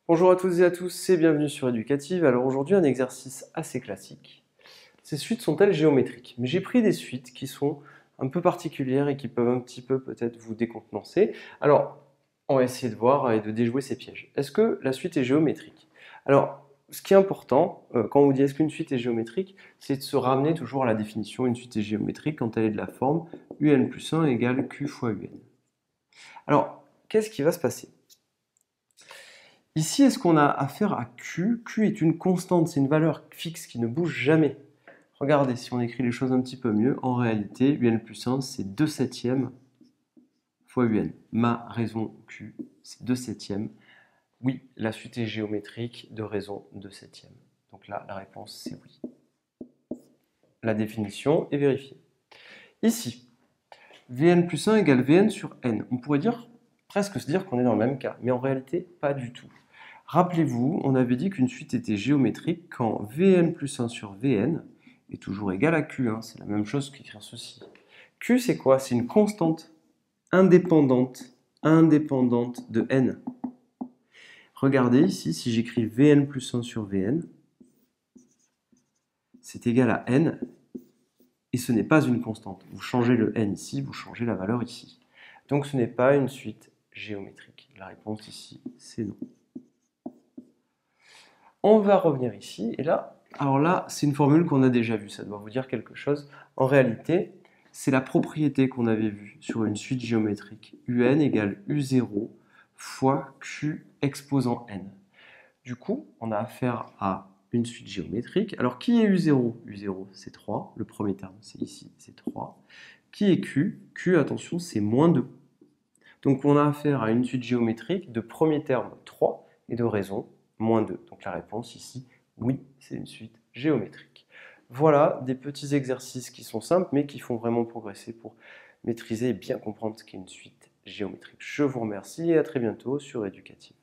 Bonjour à toutes et à tous et bienvenue sur Éducative. Alors aujourd'hui un exercice assez classique. Ces suites sont-elles géométriques? Mais j'ai pris des suites qui sont un peu particulières et qui peuvent un petit peu peut-être vous décontenancer. Alors on va essayer de voir et de déjouer ces pièges. Est-ce que la suite est géométrique? Alors ce qui est important quand on vous dit est-ce qu'une suite est géométrique, c'est de se ramener toujours à la définition. Une suite est géométrique quand elle est de la forme un plus 1 égale q fois un. Alors qu'est-ce qui va se passer? Ici, est-ce qu'on a affaire à Q? Q est une constante, c'est une valeur fixe qui ne bouge jamais. Regardez, si on écrit les choses un petit peu mieux, en réalité, un plus 1, c'est 2 septièmes fois un. Ma raison Q, c'est 2 septièmes. Oui, la suite est géométrique de raison 2 septièmes. Donc là, la réponse, c'est oui. La définition est vérifiée. Ici, Vn plus 1 égale Vn sur n. On pourrait presque se dire qu'on est dans le même cas, mais en réalité, pas du tout. Rappelez-vous, on avait dit qu'une suite était géométrique quand Vn plus 1 sur Vn est toujours égal à Q. C'est la même chose qu'écrire ceci. Q, c'est quoi? C'est une constante indépendante de n. Regardez ici, si j'écris Vn plus 1 sur Vn, c'est égal à n, et ce n'est pas une constante. Vous changez le n ici, vous changez la valeur ici. Donc ce n'est pas une suite géométrique. La réponse ici, c'est non. On va revenir ici, et là, alors là, c'est une formule qu'on a déjà vue, ça doit vous dire quelque chose. En réalité, c'est la propriété qu'on avait vue sur une suite géométrique. Un égale U0 fois Q exposant n. Du coup, on a affaire à une suite géométrique. Alors, qui est U0? U0, c'est 3. Le premier terme, c'est ici, c'est 3. Qui est Q? Q, attention, c'est moins 2. Donc, on a affaire à une suite géométrique de premier terme 3 et de raison moins 2. Donc, la réponse ici, oui, c'est une suite géométrique. Voilà des petits exercices qui sont simples, mais qui font vraiment progresser pour maîtriser et bien comprendre ce qu'est une suite géométrique. Je vous remercie et à très bientôt sur Éducative.